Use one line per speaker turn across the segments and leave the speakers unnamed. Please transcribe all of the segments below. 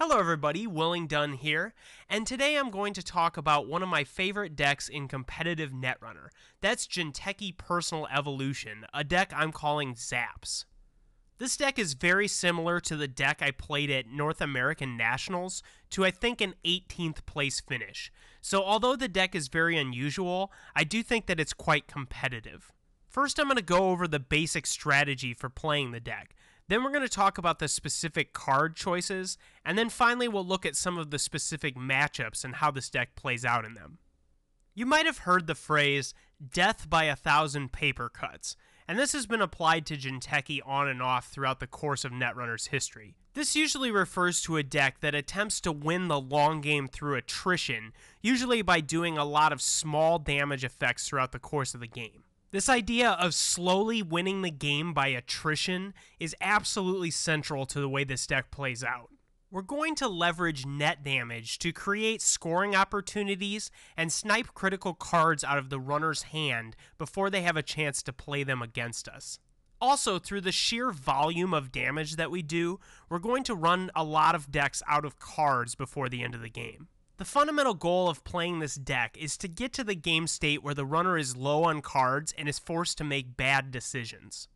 Hello everybody, Willing Dunn here, and today I'm going to talk about one of my favorite decks in competitive Netrunner. That's Jinteki Personal Evolution, a deck I'm calling Zaps. This deck is very similar to the deck I played at North American Nationals to I think an 18th place finish. So although the deck is very unusual, I do think that it's quite competitive. First I'm going to go over the basic strategy for playing the deck. Then we're going to talk about the specific card choices, and then finally we'll look at some of the specific matchups and how this deck plays out in them. You might have heard the phrase, death by 1,000 paper cuts, and this has been applied to Jinteki on and off throughout the course of Netrunner's history. This usually refers to a deck that attempts to win the long game through attrition, usually by doing a lot of small damage effects throughout the course of the game. This idea of slowly winning the game by attrition is absolutely central to the way this deck plays out. We're going to leverage net damage to create scoring opportunities and snipe critical cards out of the runner's hand before they have a chance to play them against us. Also, through the sheer volume of damage that we do, we're going to run a lot of decks out of cards before the end of the game. The fundamental goal of playing this deck is to get to the game state where the runner is low on cards and is forced to make bad decisions.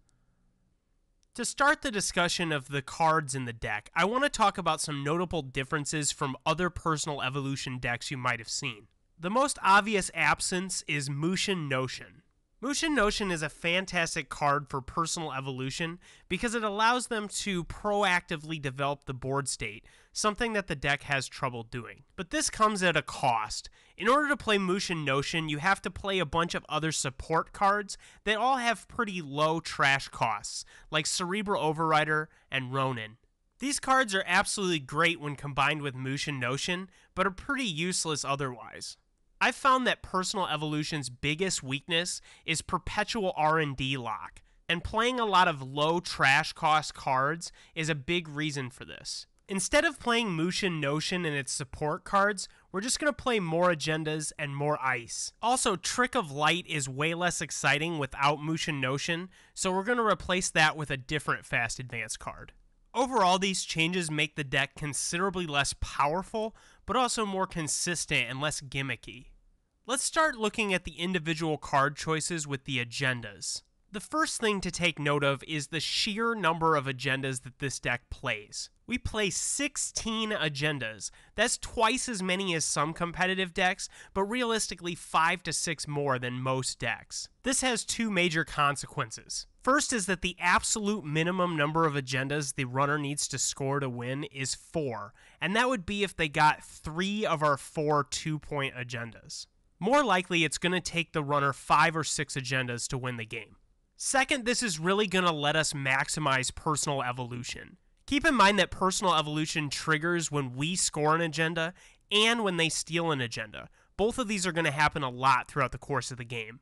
To start the discussion of the cards in the deck, I want to talk about some notable differences from other Personal Evolution decks you might have seen. The most obvious absence is Mushin Notion. Mushin Notion is a fantastic card for Personal Evolution because it allows them to proactively develop the board state, something that the deck has trouble doing. But this comes at a cost. In order to play Mushin Notion, you have to play a bunch of other support cards that all have pretty low trash costs, like Cerebral Overrider and Ronin. These cards are absolutely great when combined with Mushin Notion, but are pretty useless otherwise. I've found that Personal Evolution's biggest weakness is perpetual R&D lock, and playing a lot of low trash cost cards is a big reason for this. Instead of playing Mushin Notion and its support cards, we're just going to play more agendas and more ice. Also, Trick of Light is way less exciting without Mushin Notion, so we're going to replace that with a different fast advance card. Overall, these changes make the deck considerably less powerful, but also more consistent and less gimmicky. Let's start looking at the individual card choices with the agendas. The first thing to take note of is the sheer number of agendas that this deck plays. We play 16 agendas. That's twice as many as some competitive decks, but realistically 5 to 6 more than most decks. This has two major consequences. First is that the absolute minimum number of agendas the runner needs to score to win is 4, and that would be if they got 3 of our 4 2-point agendas. More likely, it's going to take the runner 5 or 6 agendas to win the game. Second, this is really going to let us maximize Personal Evolution. Keep in mind that Personal Evolution triggers when we score an agenda and when they steal an agenda. Both of these are going to happen a lot throughout the course of the game.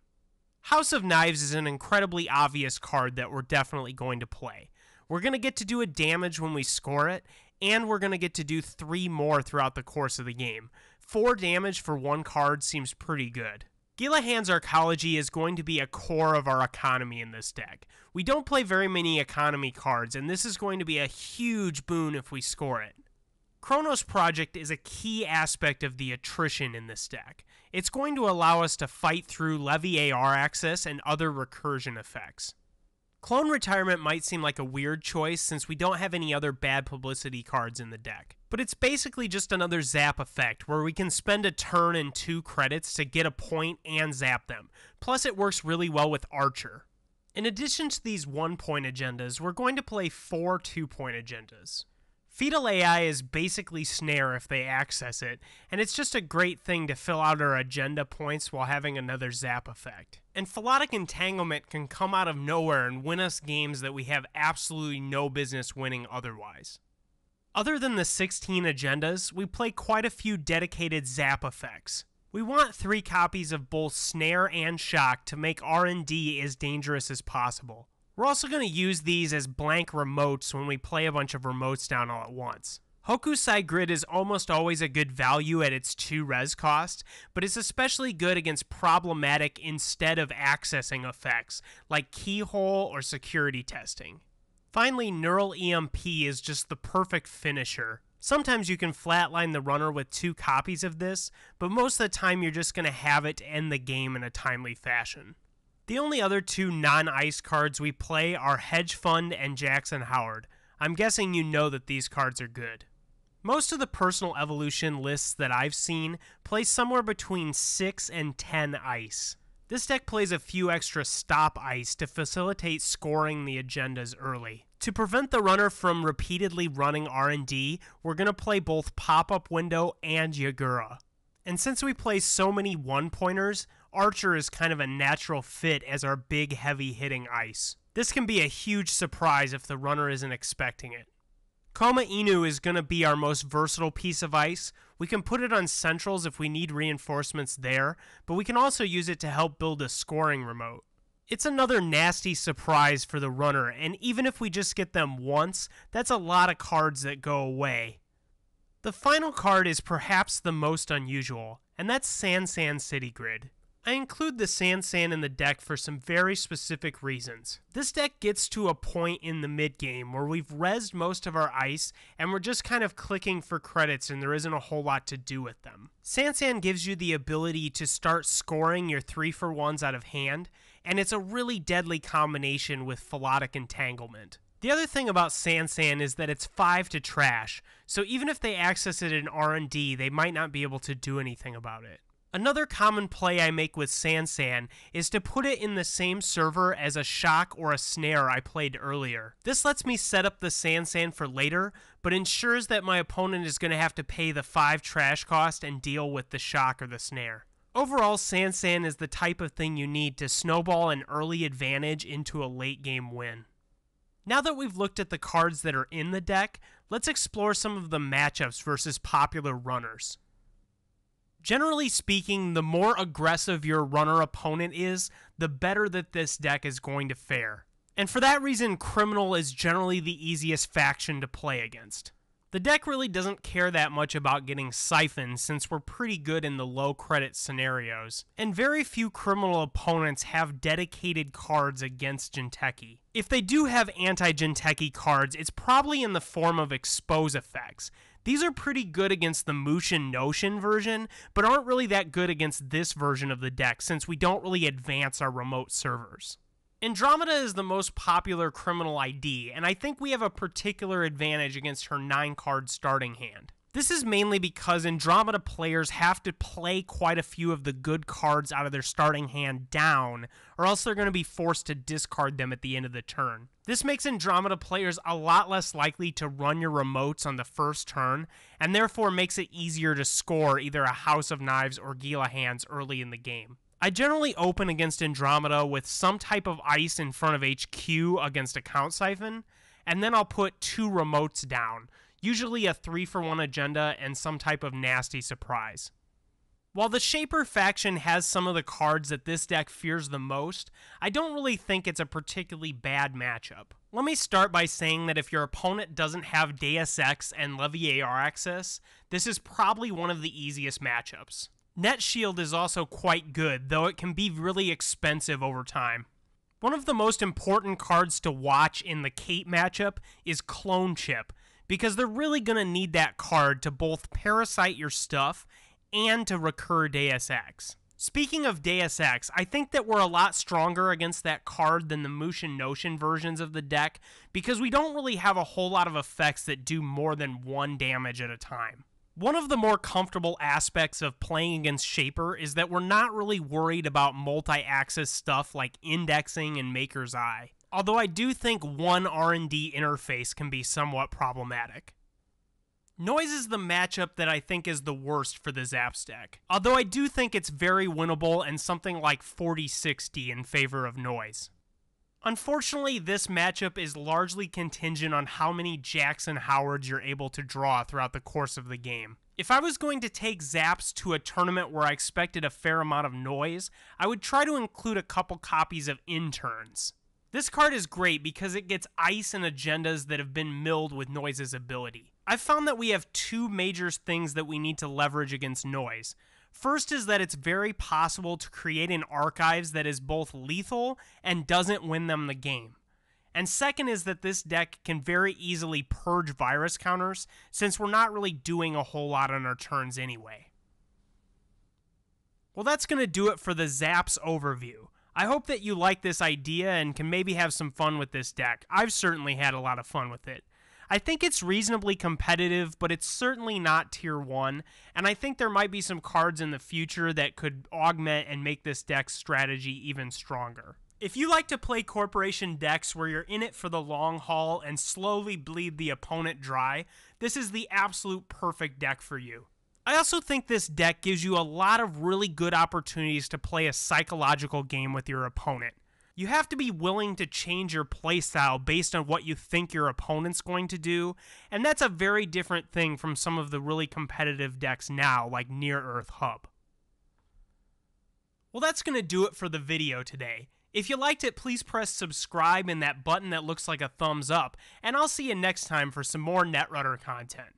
House of Knives is an incredibly obvious card that we're definitely going to play. We're going to get to do a damage when we score it, and we're going to get to do 3 more throughout the course of the game. 4 damage for one card seems pretty good. Gilahan's Arcology is going to be a core of our economy in this deck. We don't play very many economy cards, and this is going to be a huge boon if we score it. Chronos Project is a key aspect of the attrition in this deck. It's going to allow us to fight through Levy AR access and other recursion effects. Clone Retirement might seem like a weird choice since we don't have any other bad publicity cards in the deck, but it's basically just another zap effect where we can spend a turn and 2 credits to get a point and zap them. Plus it works really well with Archer. In addition to these 1-point agendas, we're going to play 4 2-point agendas. Fetal AI is basically Snare if they access it, and it's just a great thing to fill out our agenda points while having another zap effect. And Philotic Entanglement can come out of nowhere and win us games that we have absolutely no business winning otherwise. Other than the 16 agendas, we play quite a few dedicated zap effects. We want 3 copies of both Snare and Shock to make R&D as dangerous as possible. We're also going to use these as blank remotes when we play a bunch of remotes down all at once. Hokusai Grid is almost always a good value at its 2 res cost, but it's especially good against problematic instead of accessing effects, like Keyhole or Security Testing. Finally, Neural EMP is just the perfect finisher. Sometimes you can flatline the runner with 2 copies of this, but most of the time you're just going to have it to end the game in a timely fashion. The only other 2 non-ice cards we play are Hedge Fund and Jackson Howard. I'm guessing you know that these cards are good. Most of the Personal Evolution lists that I've seen play somewhere between 6 and 10 ice. This deck plays a few extra stop ice to facilitate scoring the agendas early. To prevent the runner from repeatedly running R&D, we're going to play both Pop-Up Window and Yagura. And since we play so many one-pointers, Archer is kind of a natural fit as our big heavy hitting ice. This can be a huge surprise if the runner isn't expecting it. Koma Inu is going to be our most versatile piece of ice. We can put it on centrals if we need reinforcements there, but we can also use it to help build a scoring remote. It's another nasty surprise for the runner, and even if we just get them once, that's a lot of cards that go away. The final card is perhaps the most unusual, and that's Sansan City Grid. I include the Sansan in the deck for some very specific reasons. This deck gets to a point in the mid-game where we've rezzed most of our ice and we're just kind of clicking for credits and there isn't a whole lot to do with them. Sansan gives you the ability to start scoring your 3-for-1s out of hand, and it's a really deadly combination with Philotic Entanglement. The other thing about Sansan is that it's 5 to trash, so even if they access it in R&D, they might not be able to do anything about it. Another common play I make with Sansan is to put it in the same server as a shock or a snare I played earlier. This lets me set up the Sansan for later, but ensures that my opponent is going to have to pay the 5 trash cost and deal with the shock or the snare. Overall, Sansan is the type of thing you need to snowball an early advantage into a late game win. Now that we've looked at the cards that are in the deck, let's explore some of the matchups versus popular runners. Generally speaking, the more aggressive your runner opponent is, the better that this deck is going to fare. And for that reason, Criminal is generally the easiest faction to play against. The deck really doesn't care that much about getting siphoned since we're pretty good in the low credit scenarios, and very few Criminal opponents have dedicated cards against Jinteki. If they do have anti-Jinteki cards, it's probably in the form of expose effects. These are pretty good against the Mushin Notion version, but aren't really that good against this version of the deck since we don't really advance our remote servers. Andromeda is the most popular Criminal ID, and I think we have a particular advantage against her 9-card starting hand. This is mainly because Andromeda players have to play quite a few of the good cards out of their starting hand down, or else they're going to be forced to discard them at the end of the turn. This makes Andromeda players a lot less likely to run your remotes on the first turn, and therefore makes it easier to score either a House of Knives or Gila Hands early in the game. I generally open against Andromeda with some type of ice in front of HQ against a Count Siphon, and then I'll put 2 remotes down, usually a 3-for-1 agenda and some type of nasty surprise. While the Shaper faction has some of the cards that this deck fears the most, I don't really think it's a particularly bad matchup. Let me start by saying that if your opponent doesn't have Deus Ex and Levier access, this is probably one of the easiest matchups. Net Shield is also quite good, though it can be really expensive over time. One of the most important cards to watch in the Kate matchup is Clone Chip, because they're really going to need that card to both parasite your stuff and to recur Deus Ex. Speaking of Deus Ex, I think that we're a lot stronger against that card than the Mushin Notion versions of the deck, because we don't really have a whole lot of effects that do more than 1 damage at a time. One of the more comfortable aspects of playing against Shaper is that we're not really worried about multi-axis stuff like indexing and Maker's Eye, although I do think one R&D interface can be somewhat problematic. Noise is the matchup that I think is the worst for the Zaps deck, although I do think it's very winnable and something like 40-60 in favor of Noise. Unfortunately, this matchup is largely contingent on how many Jackson Howards you're able to draw throughout the course of the game. If I was going to take Zaps to a tournament where I expected a fair amount of noise, I would try to include a couple copies of Interns. This card is great because it gets ice and agendas that have been milled with Noise's ability. I've found that we have 2 major things that we need to leverage against Noise. First is that it's very possible to create an Archives that is both lethal and doesn't win them the game. And second is that this deck can very easily purge virus counters, since we're not really doing a whole lot on our turns anyway. Well, that's going to do it for the Zaps overview. I hope that you like this idea and can maybe have some fun with this deck. I've certainly had a lot of fun with it. I think it's reasonably competitive, but it's certainly not tier 1, and I think there might be some cards in the future that could augment and make this deck's strategy even stronger. If you like to play corporation decks where you're in it for the long haul and slowly bleed the opponent dry, this is the absolute perfect deck for you. I also think this deck gives you a lot of really good opportunities to play a psychological game with your opponent. You have to be willing to change your playstyle based on what you think your opponent's going to do, and that's a very different thing from some of the really competitive decks now, like Near Earth Hub. Well, that's going to do it for the video today. If you liked it, please press subscribe and that button that looks like a thumbs up, and I'll see you next time for some more Netrunner content.